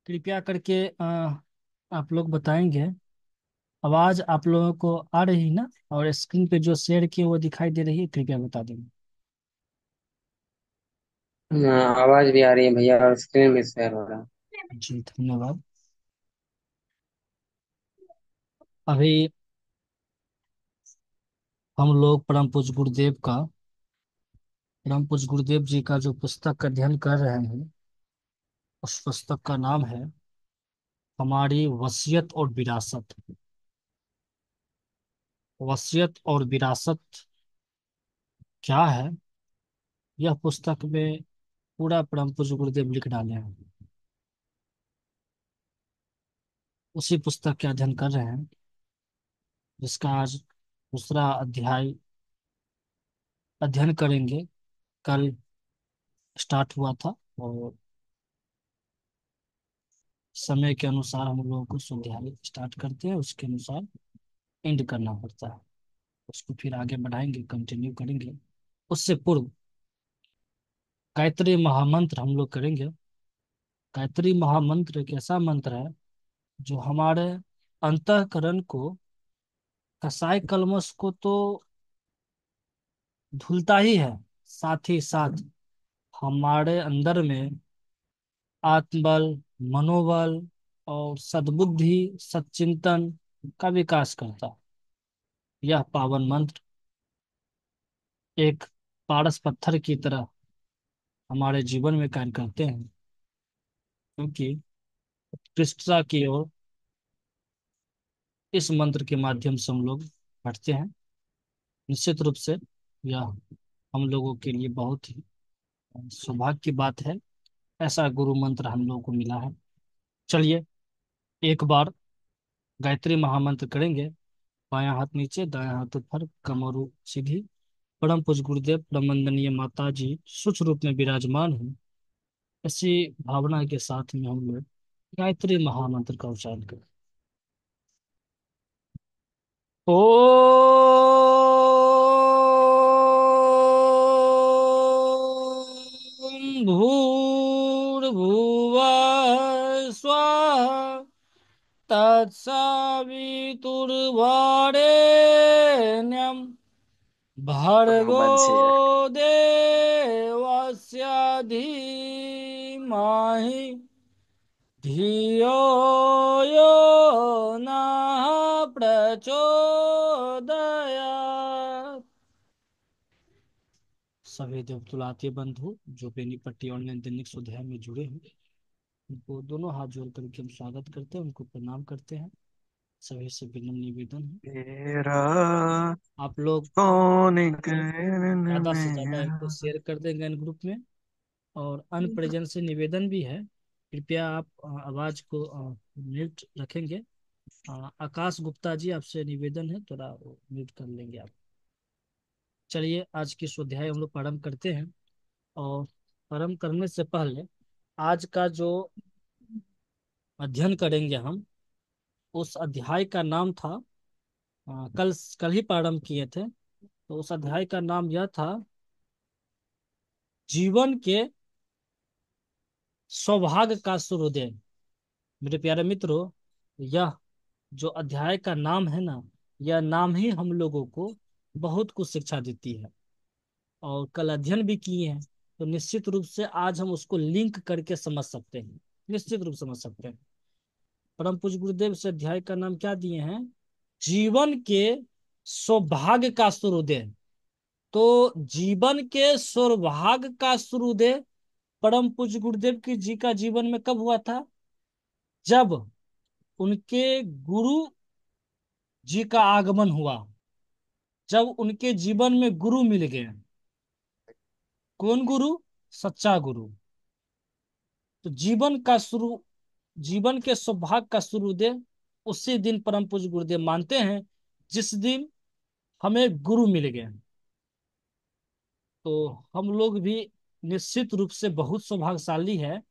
कृपया करके आप लोग बताएंगे। आवाज आप लोगों को आ रही ना? और स्क्रीन पे जो शेयर की वो दिखाई दे रही है, कृपया बता देंगे। आवाज भी आ रही है भैया और स्क्रीन भी शेयर हो रहा है। जी धन्यवाद। अभी हम लोग परम पूज्य गुरुदेव जी का जो पुस्तक का अध्ययन कर रहे हैं, उस पुस्तक का नाम है हमारी वसीयत और विरासत। वसीयत और विरासत क्या है? यह पुस्तक में पूरा परम पूज्य गुरुदेव लिख डाले हैं। उसी पुस्तक के अध्ययन कर रहे हैं, जिसका आज दूसरा अध्याय अध्ययन करेंगे। कल स्टार्ट हुआ था और समय के अनुसार हम लोगों को स्वाध्याय स्टार्ट करते हैं, उसके अनुसार एंड करना पड़ता है। उसको फिर आगे बढ़ाएंगे, कंटिन्यू करेंगे। उससे पूर्व गायत्री महामंत्र हम लोग करेंगे। गायत्री महामंत्र एक ऐसा मंत्र है जो हमारे अंतःकरण को, कसाय कल्मश को तो धुलता ही है, साथ ही साथ हमारे अंदर में आत्मबल, मनोबल और सद्बुद्धि, सच्चिंतन का विकास करता है। यह पावन मंत्र एक पारस पत्थर की तरह हमारे जीवन में कार्य करते हैं, क्योंकि उत्कृष्टता की ओर इस मंत्र के माध्यम से हम लोग बढ़ते हैं। निश्चित रूप से यह हम लोगों के लिए बहुत ही सौभाग्य की बात है, ऐसा गुरु मंत्र हम लोगों को मिला है। चलिए एक बार गायत्री महामंत्र करेंगे। बायां हाथ नीचे, दायां हाथ ऊपर, कमर सीधी। परम पूज्य गुरुदेव प्रमंदनीय माता जी सूक्ष्म रूप में विराजमान है। इसी भावना के साथ में हम लोग गायत्री महामंत्र का उच्चारण करें। ओम भूर्भुवः स्वः तत्सवितुर्वरेण्यं भर्गो बंद से देवस्य धीमहि धियो यो नः प्रचोदयात्। सभी देवतुलाती बंधु जो बेनीपट्टी ऑनलाइन दैनिक स्वाध्याय में जुड़े हैं, उनको दोनों हाथ जोड़ करके हम स्वागत करते हैं, उनको प्रणाम करते हैं। सभी से विनम्र निवेदन है, तेरा आप लोग कौन ज्यादा से ज्यादा इनको मेरा। शेयर कर देंगे इन ग्रुप में। और अनप्रेजेंट से निवेदन भी है, कृपया आप आवाज को म्यूट रखेंगे। आकाश गुप्ता जी, आपसे निवेदन है, थोड़ा म्यूट कर लेंगे आप। चलिए आज की स्वाध्याय हम लोग प्रारंभ करते हैं। और प्रारंभ करने से पहले आज का जो अध्ययन करेंगे हम, उस अध्याय का नाम था, कल कल ही प्रारंभ किए थे, तो उस अध्याय का नाम यह था जीवन के सौभाग्य का सूर्योदय। मेरे प्यारे मित्रों, यह जो अध्याय का नाम है ना, यह नाम ही हम लोगों को बहुत कुछ शिक्षा देती है। और कल अध्ययन भी किए हैं, तो निश्चित रूप से आज हम उसको लिंक करके समझ सकते हैं, निश्चित रूप से समझ सकते हैं। परम पूज्य गुरुदेव से अध्याय का नाम क्या दिए हैं? जीवन के सौभाग्य का सूर्योदय। तो जीवन के सौभाग्य का सूर्योदय परम पूज्य गुरुदेव की जी का जीवन में कब हुआ था? जब उनके गुरु जी का आगमन हुआ, जब उनके जीवन में गुरु मिल गए। कौन गुरु? सच्चा गुरु। तो जीवन के सौभाग्य का सूर्योदय उसी दिन परम पूज्य गुरुदेव मानते हैं, जिस दिन हमें गुरु मिल गए। तो हम लोग भी निश्चित रूप से बहुत सौभाग्यशाली है,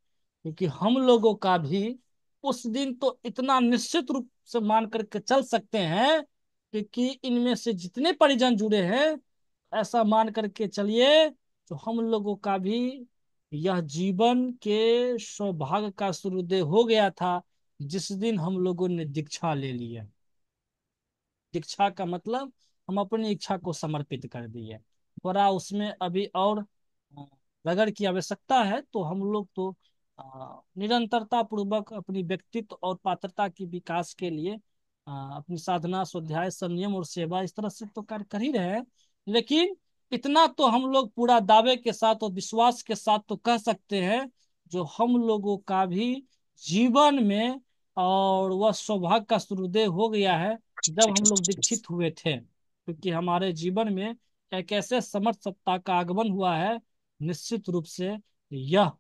क्योंकि हम लोगों का भी उस दिन तो इतना निश्चित रूप से मान करके चल सकते हैं, क्योंकि इनमें से जितने परिजन जुड़े हैं, ऐसा मान करके चलिए तो हम लोगों का भी यह जीवन के सौभाग्य का सूर्योदय हो गया था जिस दिन हम लोगों ने दीक्षा ले लिया। दीक्षा का मतलब हम अपनी इच्छा को समर्पित कर दिए। थोड़ा उसमें अभी और अ, रगड़ की आवश्यकता है, तो हम लोग तो निरंतरता पूर्वक अपनी व्यक्तित्व और पात्रता की विकास के लिए अपनी साधना, स्वाध्याय, संयम और सेवा इस तरह से तो कार्य कर ही रहे हैं। लेकिन इतना तो हम लोग पूरा दावे के साथ और विश्वास के साथ तो कह सकते हैं, जो हम लोगों का भी जीवन में और वह सौभाग्य का सूर्योदय हो गया है जब हम लोग दीक्षित हुए थे, क्योंकि हमारे जीवन में एक ऐसे समर्थ सत्ता का आगमन हुआ है। निश्चित रूप से यह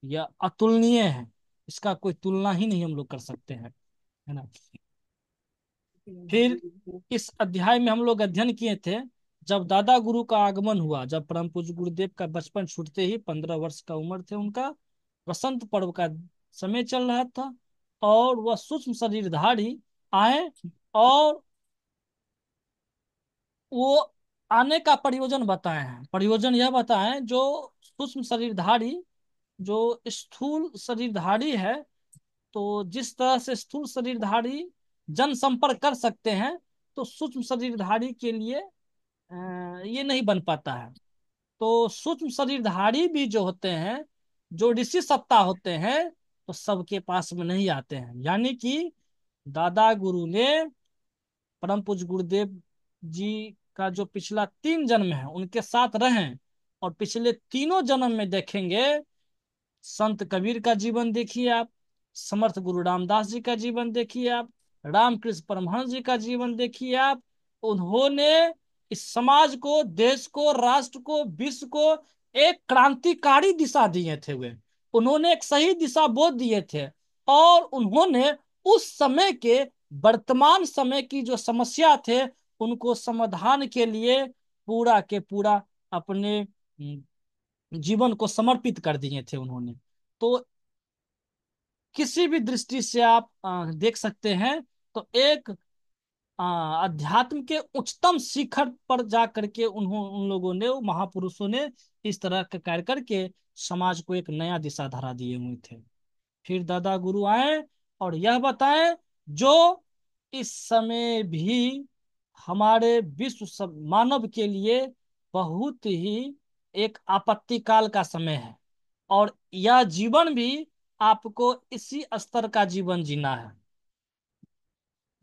यह अतुलनीय है। इसका कोई तुलना ही नहीं हम लोग कर सकते हैं, है ना। फिर इस अध्याय में हम लोग अध्ययन किए थे, जब दादा गुरु का आगमन हुआ, जब परम पूज्य गुरुदेव का बचपन छूटते ही 15 वर्ष का उम्र थे उनका, वसंत पर्व का समय चल रहा था और वह सूक्ष्म शरीरधारी आए। और वो आने का प्रयोजन बताए हैं। प्रयोजन यह बताए हैं, जो सूक्ष्म शरीरधारी, जो स्थूल शरीरधारी है, तो जिस तरह से स्थूल शरीरधारी जन संपर्क कर सकते हैं, तो सूक्ष्म शरीरधारी के लिए ये नहीं बन पाता है। तो सूक्ष्म शरीरधारी भी जो होते हैं, जो ऋषि सत्ता होते हैं, तो सबके पास में नहीं आते हैं। यानी कि दादा गुरु ने, परम पूज्य गुरुदेव जी का जो पिछला 3 जन्म है उनके साथ रहें, और पिछले तीनों जन्म में देखेंगे, संत कबीर का जीवन देखिए आप, समर्थ गुरु रामदास जी का जीवन देखिए आप, रामकृष्ण परमहंस जी का जीवन देखिए आप। उन्होंने इस समाज को, देश को, राष्ट्र को, विश्व को एक क्रांतिकारी दिशा दिए थे। वे उन्होंने एक सही दिशा बोध दिए थे, और उन्होंने उस समय के, वर्तमान समय की जो समस्या थे, उनको समाधान के लिए पूरा के पूरा अपने जीवन को समर्पित कर दिए थे उन्होंने। तो किसी भी दृष्टि से आप देख सकते हैं, तो एक अध्यात्म के उच्चतम शिखर पर जा करके उन लोगों ने, वो महापुरुषों ने इस तरह का कार्य करके समाज को एक नया दिशा धारा दिए हुए थे। फिर दादा गुरु आए और यह बताएं, जो इस समय भी हमारे विश्व सब मानव के लिए बहुत ही एक आपत्ति काल का समय है, और यह जीवन भी आपको इसी स्तर का जीवन जीना है।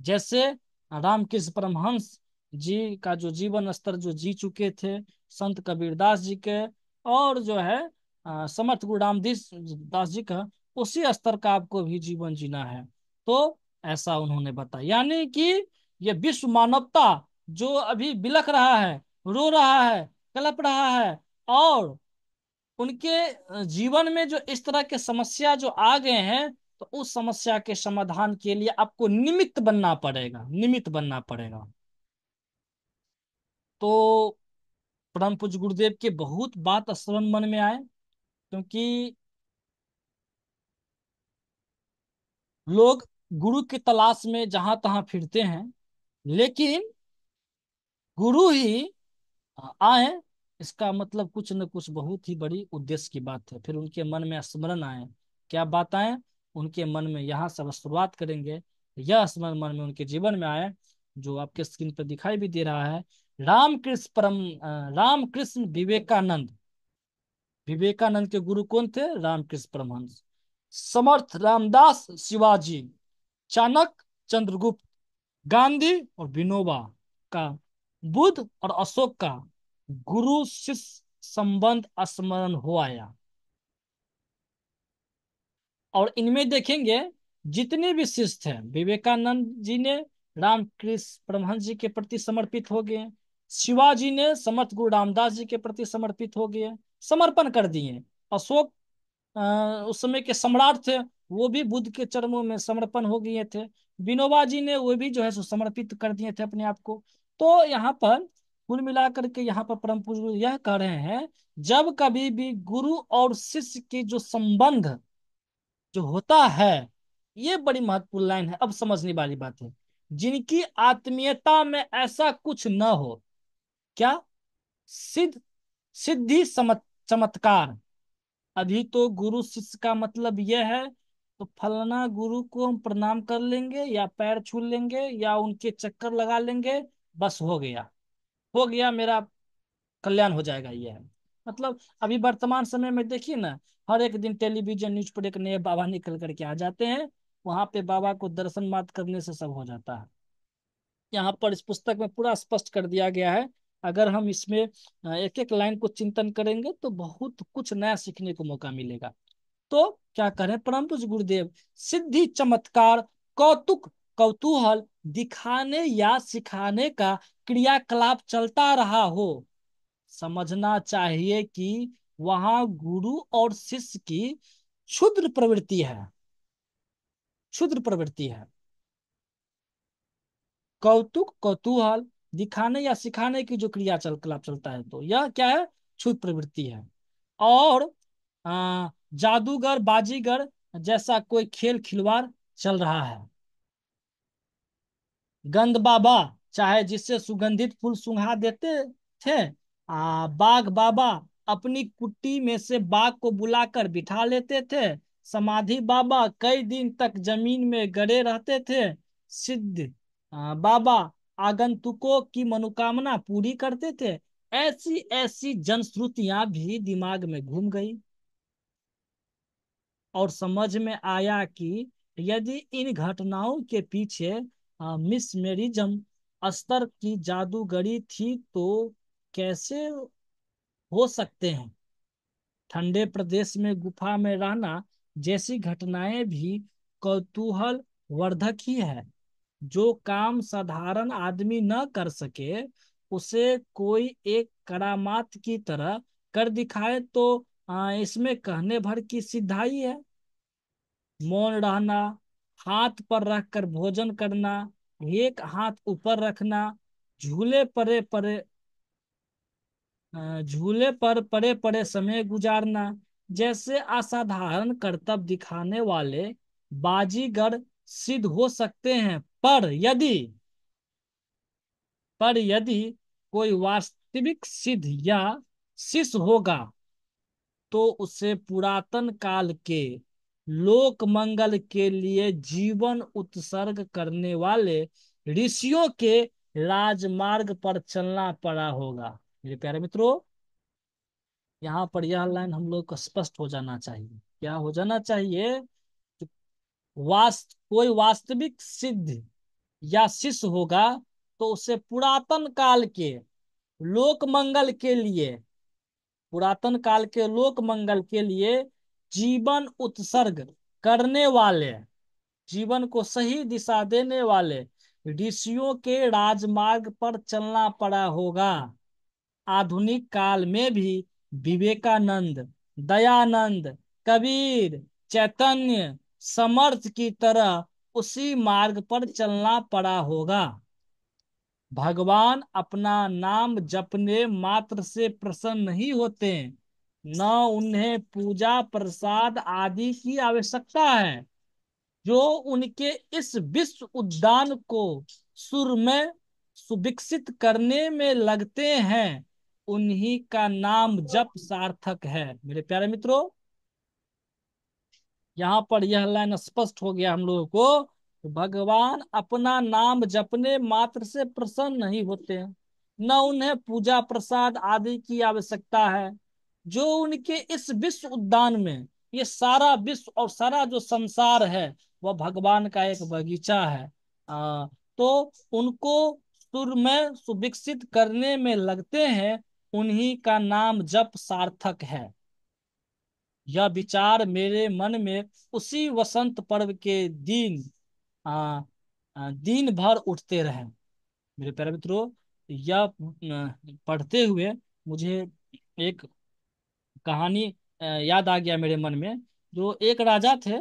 जैसे रामकृष्ण परमहंस जी का जो जीवन स्तर जो जी चुके थे, संत कबीरदास जी के, और जो है समर्थ गुरु रामदास दास जी का, उसी स्तर का आपको भी जीवन जीना है। तो ऐसा उन्होंने बताया, यानी कि ये विश्व मानवता जो अभी बिलख रहा है, रो रहा है, कलप रहा है, और उनके जीवन में जो इस तरह के समस्या जो आ गए हैं, तो उस समस्या के समाधान के लिए आपको निमित्त बनना पड़ेगा, निमित्त बनना पड़ेगा। तो परम पूज्य गुरुदेव के बहुत बात स्मरण मन में आए, क्योंकि लोग गुरु की तलाश में जहां तहां फिरते हैं, लेकिन गुरु ही आए, इसका मतलब कुछ न कुछ बहुत ही बड़ी उद्देश्य की बात है। फिर उनके मन में स्मरण आए, क्या बात आए उनके मन में, यहाँ से अब शुरुआत करेंगे। यह स्मरण मन में उनके जीवन में आए, जो आपके स्क्रीन पर दिखाई भी दे रहा है। रामकृष्ण विवेकानंद। विवेकानंद के गुरु कौन थे? रामकृष्ण परमहंस। समर्थ रामदास शिवाजी, चाणक्य चंद्रगुप्त, गांधी और विनोबा का, बुद्ध और अशोक का गुरु शिष्य संबंध स्मरण हो आया। और इनमें देखेंगे, जितने भी शिष्य थे, विवेकानंद जी ने रामकृष्ण परमहंस जी के प्रति समर्पित हो गए, शिवाजी ने समर्थ गुरु रामदास जी के प्रति समर्पित हो गए, समर्पण कर दिए। अशोक उस समय के सम्राट थे, वो भी बुद्ध के चरणों में समर्पण हो गए थे। विनोबा जी ने, वो भी जो है सो समर्पित कर दिए थे अपने आप को। तो यहाँ पर कुल मिलाकर के यहाँ पर परम पूज्य गुरु यह कह रहे हैं, जब कभी भी गुरु और शिष्य के जो संबंध जो होता है, ये बड़ी महत्वपूर्ण लाइन है, अब समझने वाली बात है, जिनकी आत्मीयता में ऐसा कुछ न हो, क्या, सिद्ध, सिद्धि, चमत्कार, अभी तो गुरु शिष्य का मतलब यह है, तो फलाना गुरु को हम प्रणाम कर लेंगे या पैर छू लेंगे या उनके चक्कर लगा लेंगे, बस हो गया मेरा कल्याण हो जाएगा, ये है। मतलब अभी वर्तमान समय में देखिए ना, हर एक दिन टेलीविजन न्यूज पर एक नए बाबा निकल करके आ जाते हैं। वहां पे बाबा को दर्शन मात्र करने से सब हो जाता है। यहाँ पर इस पुस्तक में पूरा स्पष्ट कर दिया गया है। अगर हम इसमें एक एक लाइन को चिंतन करेंगे तो बहुत कुछ नया सीखने को मौका मिलेगा। तो क्या करें परम पूज्य गुरुदेव, सिद्धि चमत्कार कौतुक कौतूहल दिखाने या सिखाने का क्रियाकलाप चलता रहा हो, समझना चाहिए कि वहां गुरु और शिष्य की क्षुद्र प्रवृत्ति है, क्षुद्र प्रवृत्ति है। कौतुक कौतूहल दिखाने या सिखाने की जो क्रिया कलाप चलता है, तो यह क्या है, क्षुद्र प्रवृत्ति है। और जादूगर बाजीगर जैसा कोई खेल खिलवाड़ चल रहा है। गंध बाबा चाहे जिससे सुगंधित फूल सुंघा देते थे, बाघ बाबा अपनी कुट्टी में से बाघ को बुलाकर बिठा लेते थे। समाधि बाबा कई दिन तक जमीन में गड़े रहते थे। सिद्ध बाबा आगंतुकों की मनोकामना पूरी करते थे। ऐसी ऐसी जनश्रुतियां भी दिमाग में घूम गई और समझ में आया कि यदि इन घटनाओं के पीछे मिसमेरिज्म स्तर की जादूगरी थी तो कैसे हो सकते हैं। ठंडे प्रदेश में गुफा में रहना जैसी घटनाएं भी कौतूहल वर्धक ही है। जो काम साधारण आदमी न कर सके उसे कोई एक करामात की तरह कर दिखाए तो इसमें कहने भर की सिधाई है। मौन रहना, हाथ पर रखकर भोजन करना, एक हाथ ऊपर रखना, झूले परे परे झूले पर पड़े पड़े समय गुजारना जैसे असाधारण कर्तव्य दिखाने वाले बाजीगर सिद्ध हो सकते हैं। पर यदि कोई वास्तविक सिद्ध या शिष्य होगा तो उसे पुरातन काल के लोक मंगल के लिए जीवन उत्सर्ग करने वाले ऋषियों के राजमार्ग पर चलना पड़ा होगा। मेरे प्यारे मित्रों, यहाँ पर यह लाइन हम लोग को स्पष्ट हो जाना चाहिए। क्या हो जाना चाहिए कि कोई वास्तविक सिद्ध या शिष्य होगा तो उसे पुरातन काल के लोक मंगल के लिए, पुरातन काल के लोक मंगल के लिए जीवन उत्सर्ग करने वाले, जीवन को सही दिशा देने वाले ऋषियों के राजमार्ग पर चलना पड़ा होगा। आधुनिक काल में भी विवेकानंद, दयानंद, कबीर, चैतन्य, समर्थ की तरह उसी मार्ग पर चलना पड़ा होगा। भगवान अपना नाम जपने मात्र से प्रसन्न नहीं होते, न उन्हें पूजा प्रसाद आदि की आवश्यकता है। जो उनके इस विश्व उद्यान को सुरमय सुविकसित करने में लगते हैं उन्हीं का नाम जप सार्थक है। मेरे प्यारे मित्रों, यहाँ पर यह लाइन स्पष्ट हो गया हम लोगों को, तो भगवान अपना नाम जपने मात्र से प्रसन्न नहीं होते हैं, न उन्हें पूजा प्रसाद आदि की आवश्यकता है। जो उनके इस विश्व उद्यान में, ये सारा विश्व और सारा जो संसार है वह भगवान का एक बगीचा है। आ, तो उनको सुरमय सुविकसित करने में लगते हैं उन्हीं का नाम जप सार्थक है। यह विचार मेरे मन में उसी वसंत पर्व के दिन आ, दिन भर उठते रहे। मेरे प्यारे मित्रों, यह पढ़ते हुए मुझे एक कहानी याद आ गया मेरे मन में। जो एक राजा थे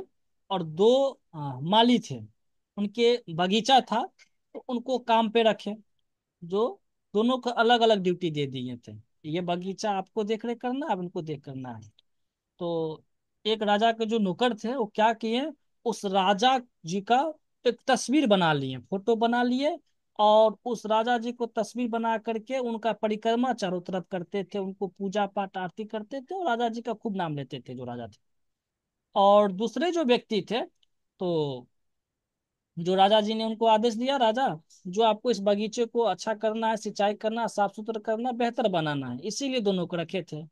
और दो माली थे, उनके बगीचा था, तो उनको काम पे रखे। जो दोनों को अलग अलग ड्यूटी दे दिए थे, ये बगीचा आपको देख रेख करना, अब इनको देख करना है। तो एक राजा के जो नौकर थे वो क्या किए, उस राजा जी का एक तस्वीर बना लिए, फोटो बना लिए और उस राजा जी को तस्वीर बना करके उनका परिक्रमा चारों तरफ करते थे, उनको पूजा पाठ आरती करते थे और राजा जी का खूब नाम लेते थे जो राजा थे। और दूसरे जो व्यक्ति थे, तो जो राजा जी ने उनको आदेश दिया, राजा जो आपको इस बगीचे को अच्छा करना है, सिंचाई करना है, साफ सुथरा करना है, बेहतर बनाना है, इसीलिए दोनों को रखे थे।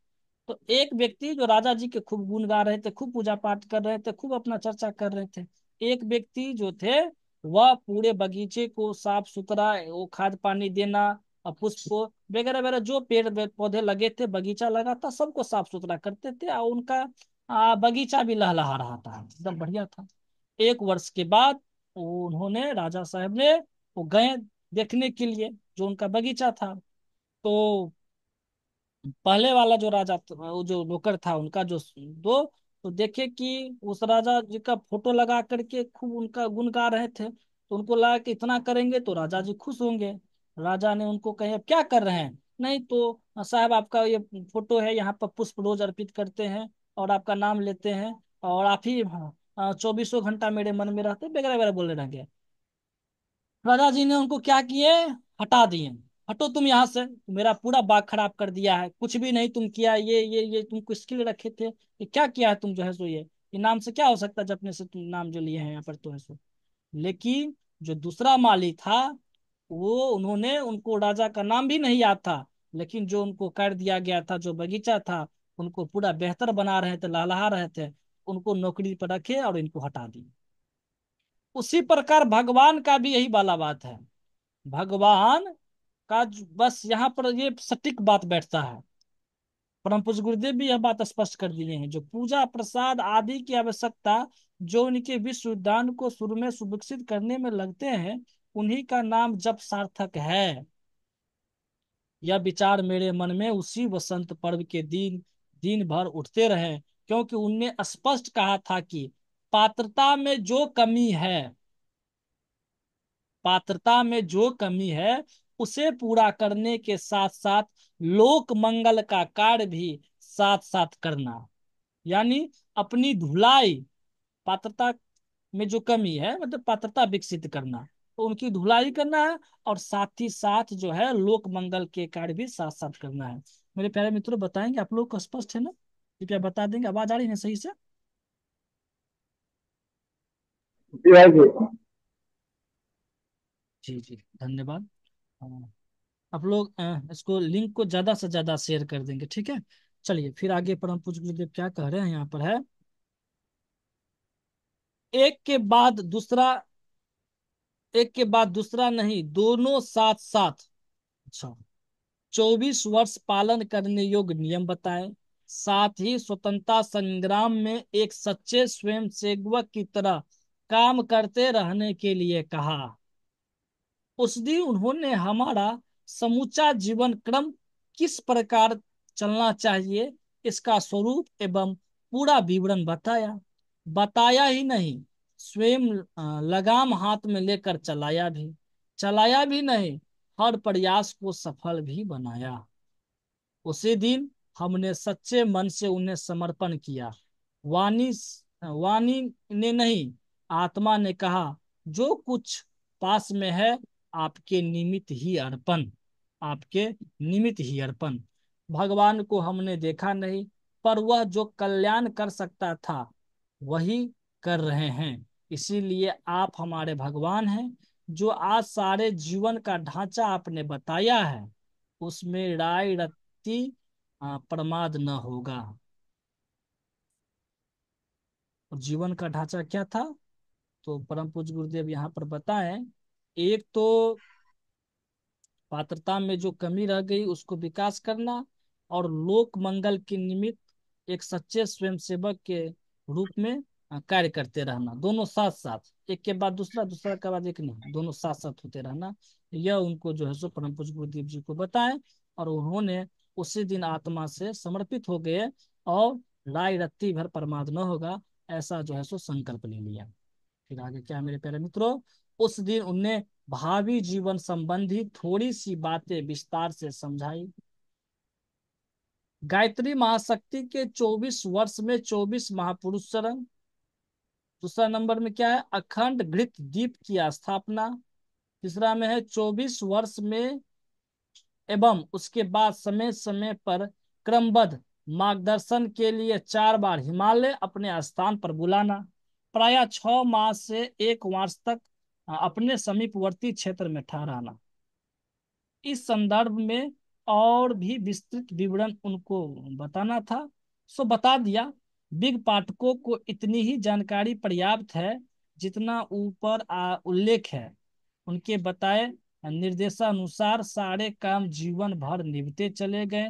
तो एक व्यक्ति जो राजा जी के खूब गुण गा रहे थे, खूब पूजा पाठ कर रहे थे, खूब अपना चर्चा कर रहे थे। एक व्यक्ति जो थे वह पूरे बगीचे को साफ सुथरा, वो खाद पानी देना और पुष्प को वगैरह वगैरह जो पौधे लगे थे, बगीचा लगा था, सबको साफ सुथरा करते थे। और उनका बगीचा भी लहलहा रहा था, एकदम बढ़िया था। एक वर्ष के बाद उन्होंने, राजा साहब ने, वो गए देखने के लिए जो उनका बगीचा था। तो पहले वाला जो राजा वो जो नौकर था उनका जो दो, तो देखे कि उस राजा जी का फोटो लगा करके खूब उनका गुण गा रहे थे, तो उनको लगा कि इतना करेंगे तो राजा जी खुश होंगे। राजा ने उनको कहे अब क्या कर रहे हैं, नहीं तो साहब आपका ये फोटो है, यहाँ पर पुष्प रोज अर्पित करते हैं और आपका नाम लेते हैं, और आप ही 24 घंटा मेरे मन में रहते, वगैरह वगैरह बोलने लगे। राजा जी ने उनको क्या किए, हटा दिए। हटो तुम यहाँ से, मेरा पूरा बाग खराब कर दिया है, कुछ भी नहीं तुम किया, ये तुमको स्किल रखे थे, ये क्या किया है तुम जो है सो, ये नाम से क्या हो सकता है जब अपने से तुम नाम जो लिए हैं यहाँ पर तो है सो। लेकिन जो दूसरा माली था, वो उन्होंने, उनको राजा का नाम भी नहीं याद था, लेकिन जो उनको कर दिया गया था, जो बगीचा था उनको पूरा बेहतर बना रहे थे, लहलहा रहे थे, उनको नौकरी पर रखे और इनको हटा दिए। उसी प्रकार भगवान का भी यही वाला बात है। भगवान का बस यहाँ पर ये सटीक बात बैठता है। परम पूज्य गुरुदेव भी यह बात स्पष्ट कर दिए हैं, जो पूजा प्रसाद आदि की आवश्यकता जो उनके विश्व उद्यान को शुरू में सुविकसित करने में लगते हैं, उन्हीं का नाम जब सार्थक है। यह विचार मेरे मन में उसी वसंत पर्व के दिन दिन भर उठते रहे, क्योंकि उनने स्पष्ट कहा था कि पात्रता में जो कमी है, पात्रता में जो कमी है उसे पूरा करने के साथ साथ लोक मंगल का कार्य भी साथ साथ करना। यानी अपनी धुलाई, पात्रता में जो कमी है मतलब पात्रता विकसित करना, तो उनकी धुलाई करना है, और साथ ही साथ जो है लोक मंगल के कार्य भी साथ साथ करना है। मेरे प्यारे मित्रों, बताएंगे आप लोग को स्पष्ट है ना? कृपया बता देंगे, आवाज आ रही है सही से? जी भाई जी। जी जी, धन्यवाद। आप लोग इसको लिंक को ज्यादा से ज्यादा शेयर कर देंगे, ठीक है? चलिए फिर आगे परम पूज्य गुरुदेव क्या कह रहे हैं यहाँ पर है, एक के बाद दूसरा, एक के बाद दूसरा नहीं, दोनों साथ साथ। अच्छा, 24 वर्ष पालन करने योग्य नियम बताए, साथ ही स्वतंत्रता संग्राम में एक सच्चे स्वयं सेवक की तरह काम करते रहने के लिए कहा। उस दिन उन्होंने हमारा समूचा जीवन क्रम किस प्रकार चलना चाहिए, इसका स्वरूप एवं पूरा विवरण बताया। बताया ही नहीं, स्वयं लगाम हाथ में लेकर चलाया भी। चलाया भी नहीं, हर प्रयास को सफल भी बनाया। उसी दिन हमने सच्चे मन से उन्हें समर्पण किया। वाणी वाणी ने नहीं, आत्मा ने कहा, जो कुछ पास में है आपके निमित्त ही अर्पण, आपके निमित्त ही अर्पण। भगवान को हमने देखा नहीं, पर वह जो कल्याण कर सकता था वही कर रहे हैं। इसीलिए आप हमारे भगवान हैं। जो आज सारे जीवन का ढांचा आपने बताया है, उसमें राय रत्ती प्रमाद न होगा। और जीवन का ढांचा क्या था, तो परम पूज्य गुरुदेव यहाँ पर बताएं। एक तो पात्रता में जो कमी रह गई उसको विकास करना, और लोक मंगल के निमित्त एक सच्चे स्वयंसेवक के रूप में कार्य करते रहना, दोनों साथ साथ, एक के बाद दूसरा, दूसरा के बाद एक नहीं, दोनों साथ साथ होते रहना। यह उनको जो है सो परम पूज्य गुरुदेव जी को बताएं, और उन्होंने उसी दिन आत्मा से समर्पित हो गए, और राय रत्ती भर प्रमाद न होगा, ऐसा जो है सो संकल्प ले लिया। फिर आगे क्या है मेरे प्यारे मित्रों, उस दिन उनने भावी जीवन संबंधी थोड़ी सी बातें विस्तार से समझाई। गायत्री महाशक्ति के 24 वर्ष में 24 महापुरुष शरण। दूसरा नंबर में क्या है, अखंड घृत दीप की स्थापना। तीसरा में है 24 वर्ष में एवं उसके बाद समय समय पर क्रमबद्ध मार्गदर्शन के लिए 4 बार हिमालय अपने स्थान पर बुलाना। प्रायः 6 माह से 1 वर्ष तक अपने समीपवर्ती क्षेत्र में ठहराना। इस संदर्भ में और भी विस्तृत विवरण उनको बताना था, सो बता दिया। बिग पाठकों को इतनी ही जानकारी पर्याप्त है जितना ऊपर उल्लेख है। उनके बताए निर्देशानुसार सारे काम जीवन भर निभते चले गए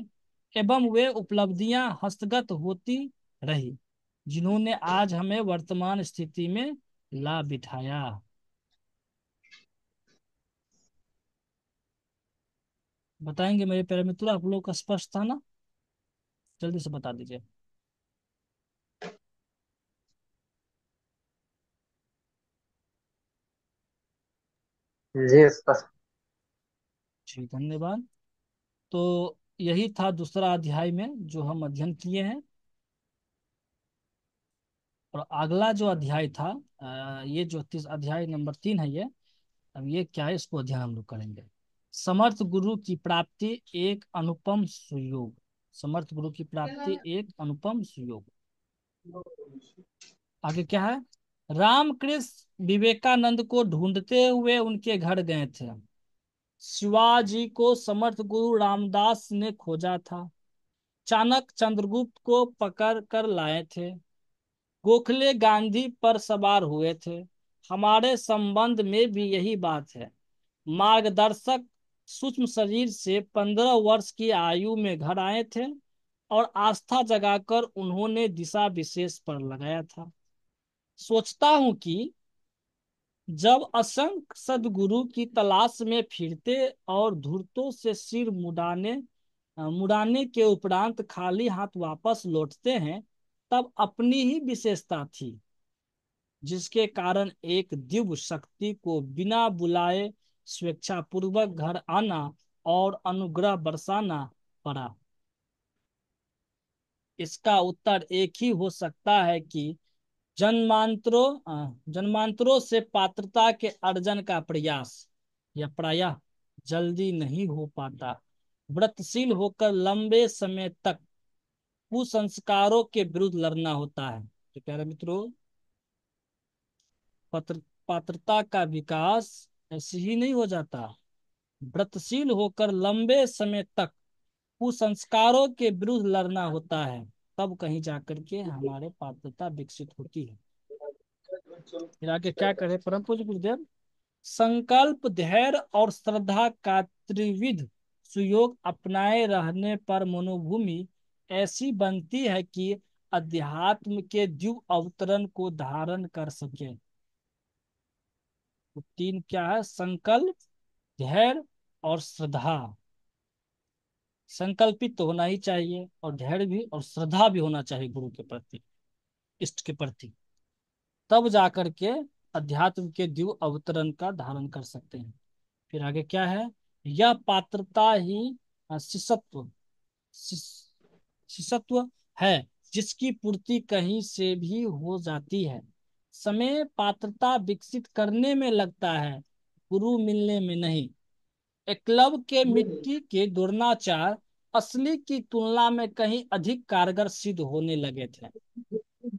एवं वे उपलब्धियां हस्तगत होती रही जिन्होंने आज हमें वर्तमान स्थिति में ला बिठाया। बताएंगे मेरे प्यारे मित्रों, आप लोग का स्पष्ट था ना? जल्दी से बता दीजिए। जी स्पष्ट। जी धन्यवाद। तो यही था दूसरा अध्याय में जो हम अध्ययन किए हैं। और अगला जो अध्याय था, ये जो अध्याय नंबर 3 है ये, अब ये क्या है इसको अध्ययन हम लोग करेंगे। समर्थ गुरु की प्राप्ति एक अनुपम सुयोग। समर्थ गुरु की प्राप्ति एक अनुपम सुयोग। आगे क्या है? रामकृष्ण विवेकानंद को ढूंढते हुए उनके घर गए थे। शिवाजी को समर्थ गुरु रामदास ने खोजा था। चाणक्य चंद्रगुप्त को पकड़ कर लाए थे। गोखले गांधी पर सवार हुए थे। हमारे संबंध में भी यही बात है। मार्गदर्शक सूक्ष्म शरीर से 15 वर्ष की आयु में घर आए थे और आस्था जगाकर उन्होंने दिशा विशेष पर लगाया था। सोचता हूं कि जब असंख्य सदगुरु की तलाश में फिरते और धूर्तों से सिर मुड़ाने के उपरांत खाली हाथ वापस लौटते हैं, तब अपनी ही विशेषता थी जिसके कारण एक दिव्य शक्ति को बिना बुलाए स्वेच्छापूर्वक घर आना और अनुग्रह बरसाना पड़ा। इसका उत्तर एक ही हो सकता है कि जन्मांतरों से पात्रता के अर्जन का प्रयास या प्रायः जल्दी नहीं हो पाता। व्रतशील होकर लंबे समय तक कुसंस्कारों के विरुद्ध लड़ना होता है। तो प्यारे मित्रों, पात्रता का विकास ऐसे ही नहीं हो जाता। व्रतशील होकर लंबे समय तक कुसंस्कारों के विरुद्ध लड़ना होता है, तब कहीं जाकर के हमारे पात्रता विकसित होती है। फिर आगे क्या करे परम पूज्य गुरुदेव? संकल्प, धैर्य और श्रद्धा का त्रिविध सुयोग अपनाए रहने पर मनोभूमि ऐसी बनती है कि अध्यात्म के दिव्य अवतरण को धारण कर सके। तो 3 क्या है? संकल्प, धैर्य और श्रद्धा। संकल्पित तो होना ही चाहिए और धैर्य भी और श्रद्धा भी होना चाहिए गुरु के प्रति, इष्ट के प्रति। तब जाकर के अध्यात्म के दिव्य अवतरण का धारण कर सकते हैं। फिर आगे क्या है? यह पात्रता ही शिष्यत्व शिष- शिष्यत्व है जिसकी पूर्ति कहीं से भी हो जाती है। समय पात्रता विकसित करने में लगता है, गुरु मिलने में नहीं। एकलव्य के मिट्टी के द्रोणाचार्य असली की तुलना में कहीं अधिक कारगर सिद्ध होने लगे थे।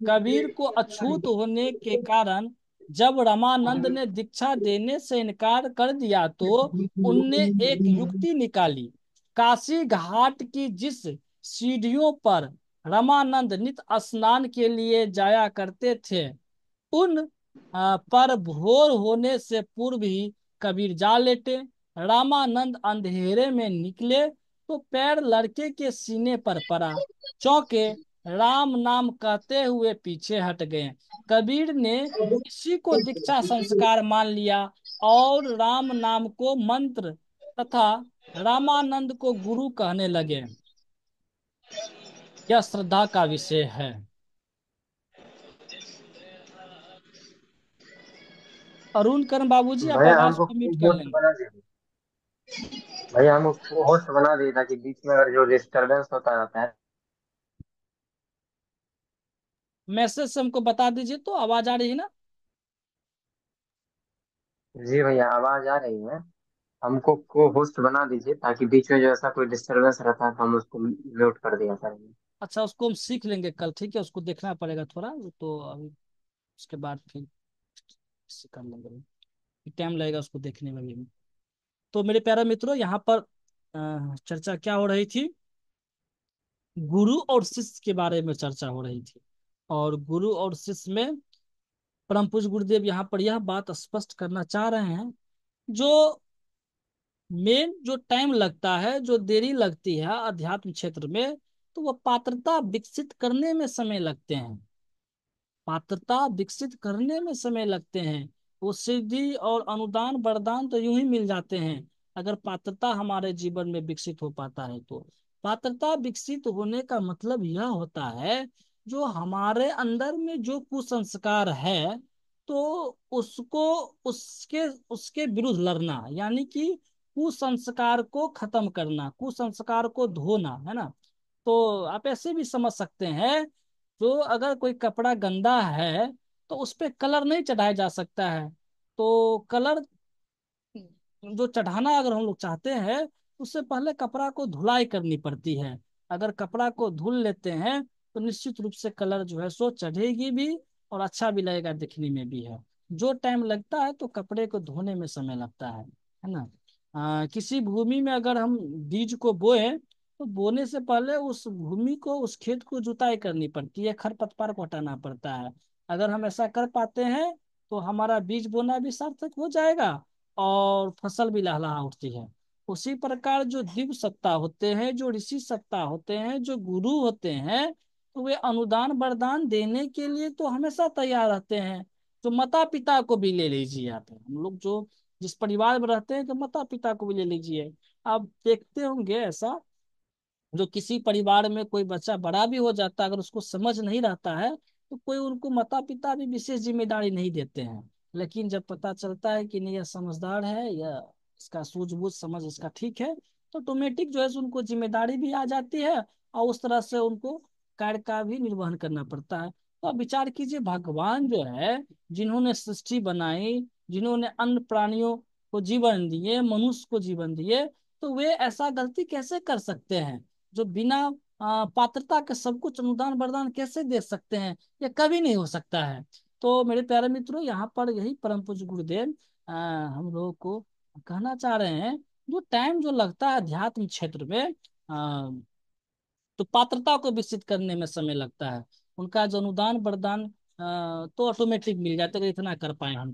कबीर को अछूत होने के कारण जब रामानंद ने दीक्षा देने से इनकार कर दिया तो उनने एक युक्ति निकाली। काशी घाट की जिस सीढ़ियों पर रामानंद नित स्नान के लिए जाया करते थे, उन पर भोर होने से पूर्व ही कबीर जा लेटे। रामानंद अंधेरे में निकले तो पैर लड़के के सीने पर पड़ा। चौंके, राम नाम कहते हुए पीछे हट गए। कबीर ने इसी को दीक्षा संस्कार मान लिया और राम नाम को मंत्र तथा रामानंद को गुरु कहने लगे। यह श्रद्धा का विषय है। अरुण करण बाबूजी, आप भैया आवाज हमको को म्यूट कर होस्ट लेंगे। बना दीजिए। भैया हमको होस्ट बना दीजिए ताकि बीच में अगर जो डिस्टरबेंस होता रहता है। मैसेज से हमको बता दीजिए। तो आवाज आ रही है ना? जी भैया, आवाज आ रही है। हमको को होस्ट बना दीजिए, ताकि बीच में जो ऐसा कोई डिस्टरबेंस रहता है तो हम उसको म्यूट कर दिया करेंगे। अच्छा, उसको हम सीख लेंगे कल, ठीक है, उसको देखना पड़ेगा थोड़ा, तो अभी उसके बाद फिर से कर लेंगे, टाइम लगेगा उसको देखने में भी। तो मेरे प्यारे मित्रों, यहाँ पर चर्चा क्या हो रही थी? गुरु और शिष्य के बारे में चर्चा हो रही थी। और गुरु और शिष्य में परम पूज्य गुरुदेव यहाँ पर यह बात स्पष्ट करना चाह रहे हैं, जो मेन जो टाइम लगता है, जो देरी लगती है अध्यात्म क्षेत्र में, तो वह पात्रता विकसित करने में समय लगते हैं। पात्रता विकसित करने में समय लगते हैं। वो सिद्धि और अनुदान वरदान तो यूं ही मिल जाते हैं, अगर पात्रता हमारे जीवन में विकसित हो पाता है तो। पात्रता विकसित होने का मतलब यह होता है, जो हमारे अंदर में जो कुसंस्कार है, तो उसको, उसके उसके विरुद्ध लड़ना, यानी कि कुसंस्कार को खत्म करना, कुसंस्कार को धोना, है ना। तो आप ऐसे भी समझ सकते हैं, तो अगर कोई कपड़ा गंदा है तो उस पे कलर नहीं चढ़ाया जा सकता है। तो कलर जो चढ़ाना अगर हम लोग चाहते हैं, उससे पहले कपड़ा को धुलाई करनी पड़ती है। अगर कपड़ा को धुल लेते हैं तो निश्चित रूप से कलर जो है सो चढ़ेगी भी, और अच्छा भी लगेगा, दिखने में भी है। जो टाइम लगता है तो कपड़े को धोने में समय लगता है ना। किसी भूमि में अगर हम बीज को बोए, तो बोने से पहले उस भूमि को, उस खेत को जुताई करनी पड़ती है, खरपतवार को हटाना पड़ता है। अगर हम ऐसा कर पाते हैं तो हमारा बीज बोना भी सार्थक हो जाएगा, और फसल भी लहलहा उठती है। उसी प्रकार जो दिव्य सत्ता होते हैं, जो ऋषि सत्ता होते हैं, जो गुरु होते हैं, तो वे अनुदान वरदान देने के लिए तो हमेशा तैयार रहते हैं। तो माता पिता को भी ले लीजिए आप, हम लोग जो जिस परिवार में रहते हैं, तो माता पिता को भी ले लीजिए। आप देखते होंगे ऐसा, जो किसी परिवार में कोई बच्चा बड़ा भी हो जाता है, अगर उसको समझ नहीं रहता है, तो कोई उनको माता पिता भी विशेष जिम्मेदारी नहीं देते हैं। लेकिन जब पता चलता है कि नहीं, यह समझदार है, या इसका सूझबूझ समझ इसका ठीक है, तो ऑटोमेटिक जो है सो उनको जिम्मेदारी भी आ जाती है, और उस तरह से उनको कार्य का भी निर्वहन करना पड़ता है। तो आप विचार कीजिए, भगवान जो है, जिन्होंने सृष्टि बनाई, जिन्होंने अन्य प्राणियों को जीवन दिए, मनुष्य को जीवन दिए, तो वे ऐसा गलती कैसे कर सकते हैं, जो बिना पात्रता के सब कुछ अनुदान वरदान कैसे दे सकते हैं? ये कभी नहीं हो सकता है। तो मेरे प्यारे मित्रों, यहाँ पर यही परम पूज्य गुरुदेव हम लोगों को कहना चाह रहे हैं, जो टाइम जो लगता है अध्यात्म क्षेत्र में, तो पात्रता को विकसित करने में समय लगता है। उनका जो अनुदान वरदान तो ऑटोमेटिक मिल जाता है, अगर इतना कर पाए हम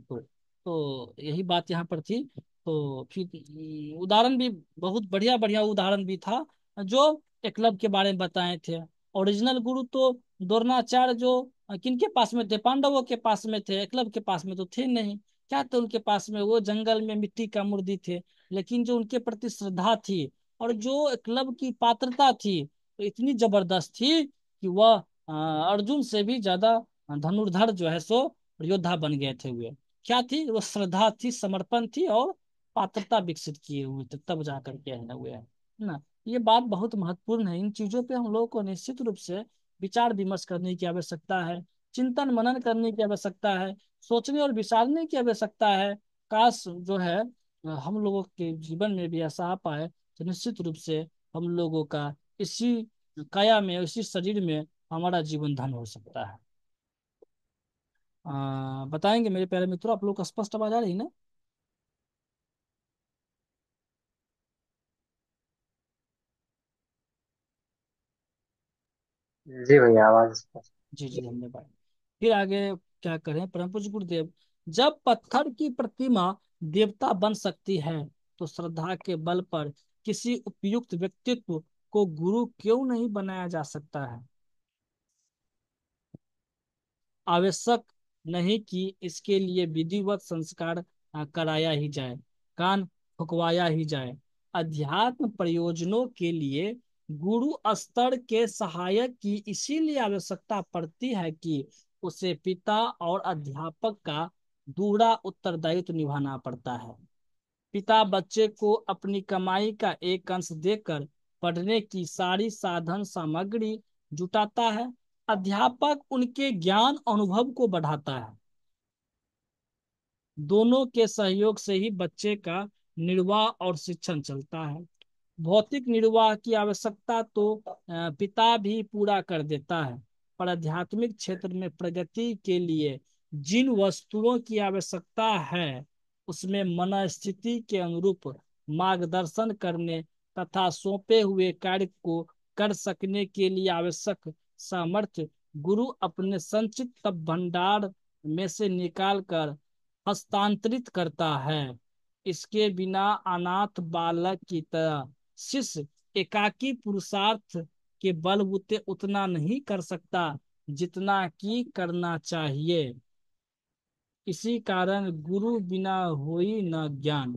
तो यही बात यहाँ पर थी। तो फिर उदाहरण भी, बहुत बढ़िया बढ़िया उदाहरण भी था, जो एकलव्य के बारे में बताए थे। ओरिजिनल गुरु तो द्रोणाचार्य, जो किनके पास में थे? पांडवों के पास में थे, एकलव्य के पास में तो थे नहीं। क्या थे उनके पास में? वो जंगल में मिट्टी का मूर्ति थे। लेकिन जो उनके प्रति श्रद्धा थी, और जो एकलव्य की पात्रता थी, तो इतनी जबरदस्त थी कि वह अर्जुन से भी ज्यादा धनुर्धर जो है सो योद्धा बन गए थे वे। क्या थी वो? श्रद्धा थी, समर्पण थी, और पात्रता विकसित किए हुए थे, तब जा करके है ना हुए है ना। ये बात बहुत महत्वपूर्ण है। इन चीजों पे हम लोगों को निश्चित रूप से विचार विमर्श करने की आवश्यकता है, चिंतन मनन करने की आवश्यकता है, सोचने और विचारने की आवश्यकता है। काश जो है हम लोगों के जीवन में भी ऐसा आ पाए, तो निश्चित रूप से हम लोगों का इसी काया में, इसी शरीर में हमारा जीवन धन हो सकता है। बताएंगे मेरे प्यारे मित्रों, आप लोग को स्पष्ट आवाज आ रही है ना? जी भैया, आवाज स्पष्ट। जी जी, धन्यवाद। फिर आगे क्या करें? परम पूज्य गुरुदेव, जब पत्थर की प्रतिमा देवता बन सकती है, तो श्रद्धा के बल पर किसी उपयुक्त व्यक्तित्व को गुरु क्यों नहीं बनाया जा सकता है? आवश्यक नहीं कि इसके लिए विधिवत संस्कार कराया ही जाए, कान फुकवाया ही जाए। अध्यात्म प्रयोजनों के लिए गुरु स्तर के सहायक की इसीलिए आवश्यकता पड़ती है कि उसे पिता और अध्यापक का दूसरा उत्तरदायित्व निभाना पड़ता है। पिता बच्चे को अपनी कमाई का एक अंश देकर पढ़ने की सारी साधन सामग्री जुटाता है। अध्यापक उनके ज्ञान अनुभव को बढ़ाता है। दोनों के सहयोग से ही बच्चे का निर्वाह और शिक्षण चलता है। भौतिक निर्वाह की आवश्यकता तो पिता भी पूरा कर देता है, पर आध्यात्मिक क्षेत्र में प्रगति के लिए जिन वस्तुओं की आवश्यकता है उसमें मन स्थिति के अनुरूप मार्गदर्शन करने तथा सौंपे हुए कार्य को कर सकने के लिए आवश्यक सामर्थ्य गुरु अपने संचित तप भंडार में से निकाल कर हस्तांतरित करता है। इसके बिना अनाथ बालक की तरह शिष्य एकाकी पुरुषार्थ के बलबूते उतना नहीं कर सकता जितना कि करना चाहिए। इसी कारण गुरु बिना होई न ज्ञान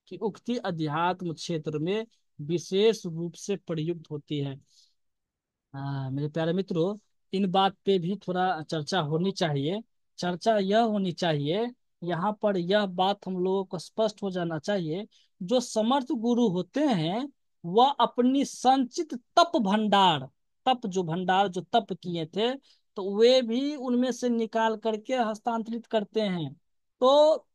की उक्ति अध्यात्म क्षेत्र में विशेष रूप से प्रयुक्त होती है। मेरे प्यारे मित्रों, इन बात पे भी थोड़ा चर्चा होनी चाहिए। चर्चा यह होनी चाहिए, यहाँ पर यह बात हम लोगों को स्पष्ट हो जाना चाहिए, जो समर्थ गुरु होते हैं वह अपनी संचित तप भंडार, तप जो भंडार जो तप किए थे, तो वे भी उनमें से निकाल करके हस्तांतरित करते हैं। तो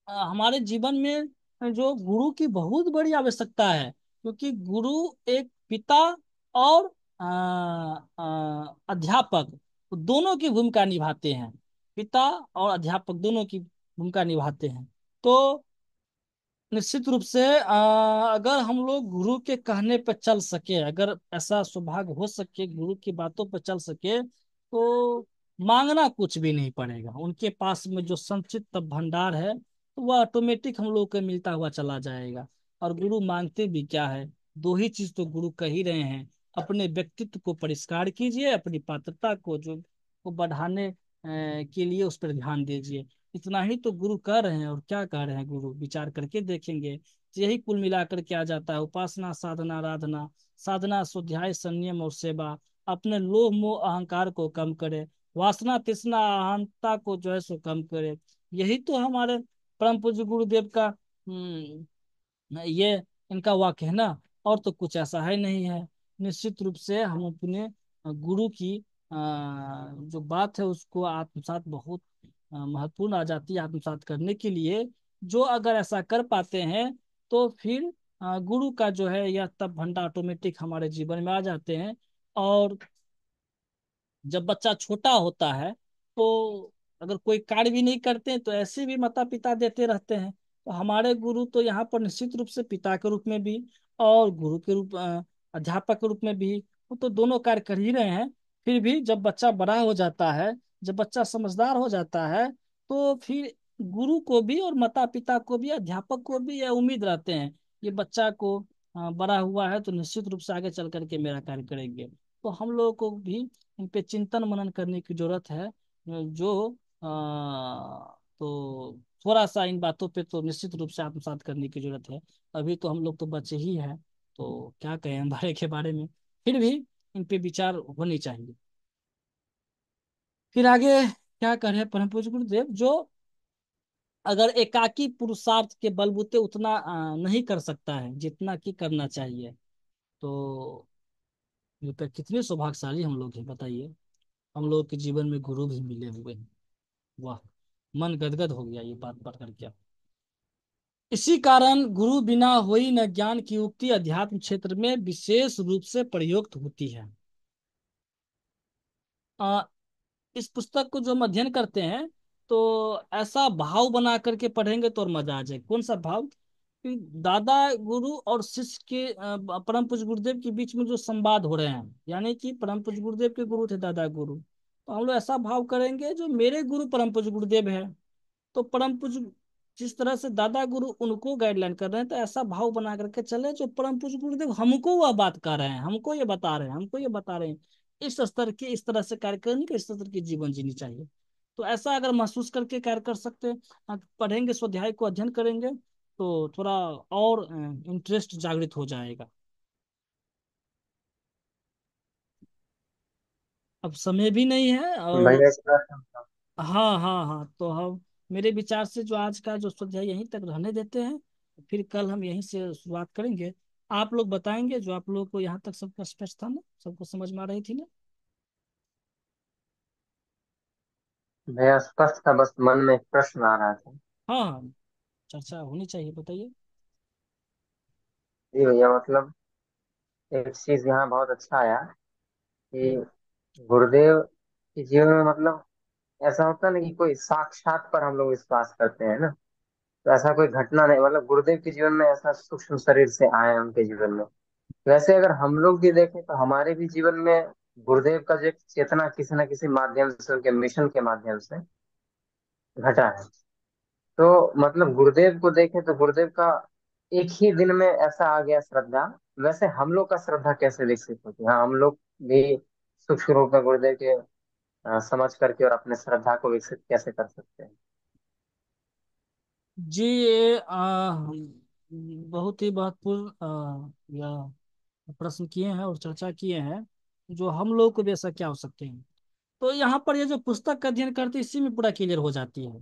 हमारे जीवन में जो गुरु की बहुत बड़ी आवश्यकता है, क्योंकि गुरु एक पिता और अध्यापक दोनों की भूमिका निभाते हैं। पिता और अध्यापक दोनों की भूमिका निभाते हैं। तो निश्चित रूप से अगर हम लोग गुरु के कहने पर चल सके, अगर ऐसा सौभाग्य हो सके गुरु की बातों पर चल सके, तो मांगना कुछ भी नहीं पड़ेगा। उनके पास में जो संचित भंडार है तो वह ऑटोमेटिक हम लोग को मिलता हुआ चला जाएगा। और गुरु मांगते भी क्या है, दो ही चीज तो गुरु कह ही रहे हैं, अपने व्यक्तित्व को परिष्कार कीजिए, अपनी पात्रता को जो को बढ़ाने के लिए उस पर ध्यान दीजिए। इतना ही तो गुरु कह रहे हैं। और क्या कह रहे हैं गुरु, विचार करके देखेंगे तो यही कुल मिलाकर के आ जाता है। उपासना, साधना, आराधना। साधना स्वाध्याय संयम और सेवा, अपने लोभ मोह अहंकार को कम करे, वासना तृष्णा अहंता को जो है सो कम करे। यही तो हमारे परम पूज्य गुरुदेव का ये इनका वाक्य है ना। और तो कुछ ऐसा है नहीं है। निश्चित रूप से हम अपने गुरु की जो बात है उसको आत्मसात बहुत महत्वपूर्ण आ जाती है। आत्मसात करने के लिए जो अगर ऐसा कर पाते हैं तो फिर गुरु का जो है यह तप भंडार ऑटोमेटिक हमारे जीवन में आ जाते हैं। और जब बच्चा छोटा होता है तो अगर कोई कार्य भी नहीं करते हैं तो ऐसे भी माता पिता देते रहते हैं। तो हमारे गुरु तो यहाँ पर निश्चित रूप से पिता के रूप में भी और गुरु के रूप अध्यापक के रूप में भी वो तो दोनों कार्य कर ही रहे हैं। फिर भी जब बच्चा बड़ा हो जाता है, जब बच्चा समझदार हो जाता है, तो फिर गुरु को भी और माता पिता को भी अध्यापक को भी यह उम्मीद रहते हैं, ये बच्चा को बड़ा हुआ है तो निश्चित रूप से आगे चल करके मेरा कार्य करेंगे। तो हम लोगों को भी इन पे चिंतन मनन करने की जरूरत है। जो तो थोड़ा सा इन बातों पे तो निश्चित रूप से आत्मसात करने की जरूरत है। अभी तो हम लोग तो बच्चे ही हैं, तो क्या कहें हमारे के बारे में। फिर भी इन पे विचार होनी चाहिए। फिर आगे क्या करें परम पूज्य गुरुदेव, जो अगर एकाकी पुरुषार्थ के बलबूते उतना नहीं कर सकता है जितना कि करना चाहिए, तो ये पे कितने सौभाग्यशाली हम लोग हैं बताइए। हम लोग के जीवन में गुरु भी मिले हुए हैं। वाह, मन गदगद हो गया ये बात पढ़ करके। इसी कारण गुरु बिना होई न ज्ञान की उक्ति अध्यात्म क्षेत्र में विशेष रूप से प्रयुक्त होती है। आ, इस पुस्तक को जो हम अध्ययन करते हैं तो ऐसा भाव बना करके पढ़ेंगे तो और मजा आ जाए। कौन सा भाव कि दादा गुरु और शिष्य के परम पूज्य गुरुदेव के बीच में जो संवाद हो रहे हैं, यानी कि परम पूज्य गुरुदेव के गुरु थे दादा गुरु, तो हम लोग ऐसा भाव करेंगे जो मेरे गुरु परम पूज्य गुरुदेव है। तो परम पूज्य जिस तरह से दादा गुरु उनको गाइडलाइन कर रहे हैं, तो ऐसा भाव बना करके चले जो परम पूज्य गुरुदेव हमको वह बात कर रहे हैं, हमको ये बता रहे हैं, हमको ये बता रहे हैं। इस स्तर के इस तरह से कार्य करने के, इस स्तर की जीवन जीनी चाहिए। तो ऐसा अगर महसूस करके कार्य कर सकते हैं, पढ़ेंगे स्वाध्याय को अध्ययन करेंगे तो थोड़ा और इंटरेस्ट जागृत हो जाएगा। अब समय भी नहीं है और भैया एक प्रश्न था। हाँ हाँ हाँ, तो हम मेरे विचार से जो आज का जो स्वाध्याय यहीं तक रहने देते हैं। फिर कल हम यहीं से शुरुआत करेंगे। आप लोग बताएंगे जो आप लोग को यहाँ तक सबका स्पष्ट था ना, सबको समझ में आ रही थी ना। भैया स्पष्ट था, बस मन में एक प्रश्न आ रहा था। हाँ हाँ, चर्चा होनी चाहिए, बताइए। जी भैया, मतलब एक चीज यहाँ बहुत अच्छा आया कि हम्म। गुरुदेव के जीवन में, मतलब ऐसा होता है ना कि कोई साक्षात पर हम लोग विश्वास करते हैं ना। तो ऐसा कोई घटना नहीं, मतलब गुरुदेव के जीवन में ऐसा सूक्ष्म शरीर से आए हैं उनके जीवन में। वैसे अगर हम लोग भी देखें तो हमारे भी जीवन में गुरुदेव का जो एक चेतना किसी न किसी माध्यम से, उनके मिशन के माध्यम से घटा है। तो मतलब गुरुदेव को देखें तो गुरुदेव का एक ही दिन में ऐसा आ गया श्रद्धा। वैसे हम लोग का श्रद्धा कैसे विकसित होती है? हाँ, हम लोग भी सूक्ष्म रूप में गुरुदेव के समझ करके और अपने श्रद्धा को विकसित कैसे कर सकते हैं? जी, ये बहुत ही महत्वपूर्ण यह प्रश्न किए हैं और चर्चा किए हैं, जो हम लोग को भी ऐसा क्या हो सकते हैं। तो यहाँ पर ये जो पुस्तक का अध्ययन करते हैं, इसी में पूरा क्लियर हो जाती है।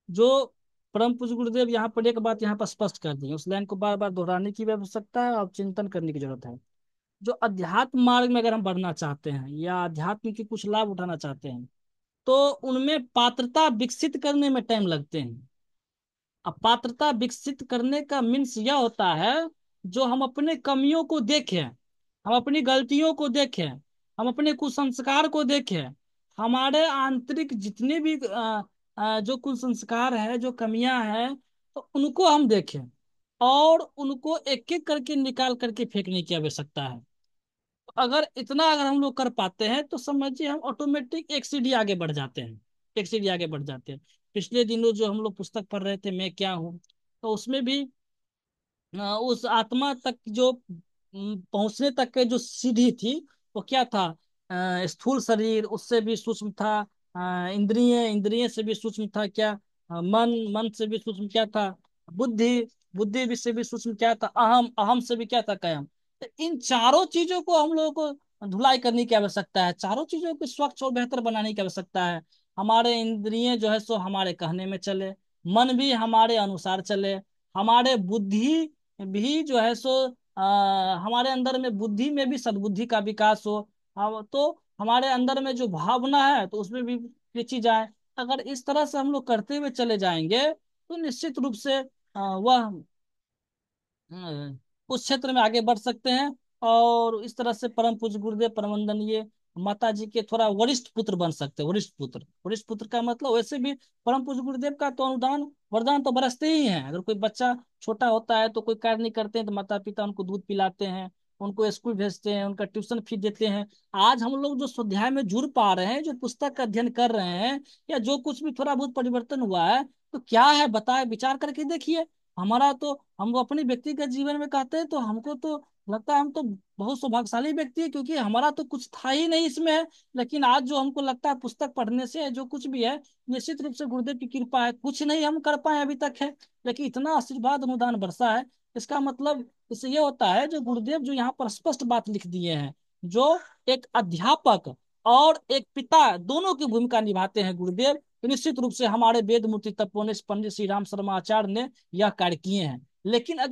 जो परम पूज्य गुरुदेव यहाँ पर एक बात यहाँ पर स्पष्ट कर दी है, उस लाइन को बार बार दोहराने की भी आवश्यकता है और चिंतन करने की जरूरत है। जो अध्यात्म मार्ग में अगर हम बढ़ना चाहते हैं या अध्यात्म के कुछ लाभ उठाना चाहते हैं, तो उनमें पात्रता विकसित करने में टाइम लगते हैं। अब पात्रता विकसित करने का मीन्स यह होता है, जो हम अपने कमियों को देखें, हम अपनी गलतियों को देखें, हम अपने कुसंस्कार को देखें, हमारे आंतरिक जितने भी जो कुसंस्कार है, जो कमियां हैं, तो उनको हम देखें और उनको एक एक करके निकाल करके फेंकने की आवश्यकता है। अगर हम लोग कर पाते हैं, तो समझिए हम ऑटोमेटिक एक सीढ़ी आगे बढ़ जाते हैं, एक सीढ़ी आगे बढ़ जाते हैं। पिछले दिनों जो हम लोग पुस्तक पढ़ रहे थे, मैं क्या हूँ, तो उसमें भी उस आत्मा तक जो पहुंचने तक के जो सीढ़ी थी, वो क्या था? स्थूल शरीर, उससे भी सूक्ष्म था। इंद्रिय, इंद्रिय से भी सूक्ष्म था क्या? मन, मन से भी सूक्ष्म क्या था? बुद्धि, बुद्धि भी से भी सूक्ष्म क्या था? अहम, अहम से भी क्या था? कायम। तो इन चारों चीजों को हम लोगों को धुलाई करने की आवश्यकता है, चारों चीजों को स्वच्छ और बेहतर बनाने की आवश्यकता है। हमारे इंद्रिय जो है सो हमारे कहने में चले, मन भी हमारे अनुसार चले, हमारे बुद्धि भी जो है सो हमारे अंदर में, बुद्धि में भी सद्बुद्धि का विकास हो। हम तो हमारे अंदर में जो भावना है, तो उसमें भी खींची जाए। अगर इस तरह से हम लोग करते हुए चले जाएंगे, तो निश्चित रूप से वह उस क्षेत्र में आगे बढ़ सकते हैं। और इस तरह से परम पूज्य गुरुदेव परमवंदनीय माता जी के थोड़ा वरिष्ठ पुत्र बन सकते हैं। वरिष्ठ पुत्र, वरिष्ठ पुत्र का मतलब वैसे भी परम पूज्य गुरुदेव का तो अनुदान वरदान तो बरसते ही हैं। अगर कोई बच्चा छोटा होता है, तो कोई कार्य नहीं करते हैं, तो माता पिता उनको दूध पिलाते हैं, उनको स्कूल भेजते हैं, उनका ट्यूशन फीस देते हैं। आज हम लोग जो स्वाध्याय में जुड़ पा रहे हैं, जो पुस्तक का अध्ययन कर रहे हैं, या जो कुछ भी थोड़ा बहुत परिवर्तन हुआ है, तो क्या है बताए, विचार करके देखिए। हमारा तो, हम वो अपने व्यक्तिगत जीवन में कहते हैं, तो हमको तो लगता है हम तो बहुत सौभाग्यशाली व्यक्ति है, क्योंकि हमारा तो कुछ था ही नहीं इसमें है। लेकिन आज जो हमको लगता है पुस्तक पढ़ने से जो कुछ भी है, निश्चित रूप से गुरुदेव की कृपा है। कुछ नहीं हम कर पाए अभी तक है, लेकिन इतना आशीर्वाद अनुदान बरसा है। इसका मतलब इससे ये होता है, जो गुरुदेव जो यहाँ पर स्पष्ट बात लिख दिए हैं, जो एक अध्यापक और एक पिता दोनों की भूमिका निभाते हैं गुरुदेव, तो निश्चित रूप से हमारे वेद मूर्ति तपोनिष पंडित श्री राम शर्मा आचार्य ने यह कार्य किए हैं। लेकिन अगर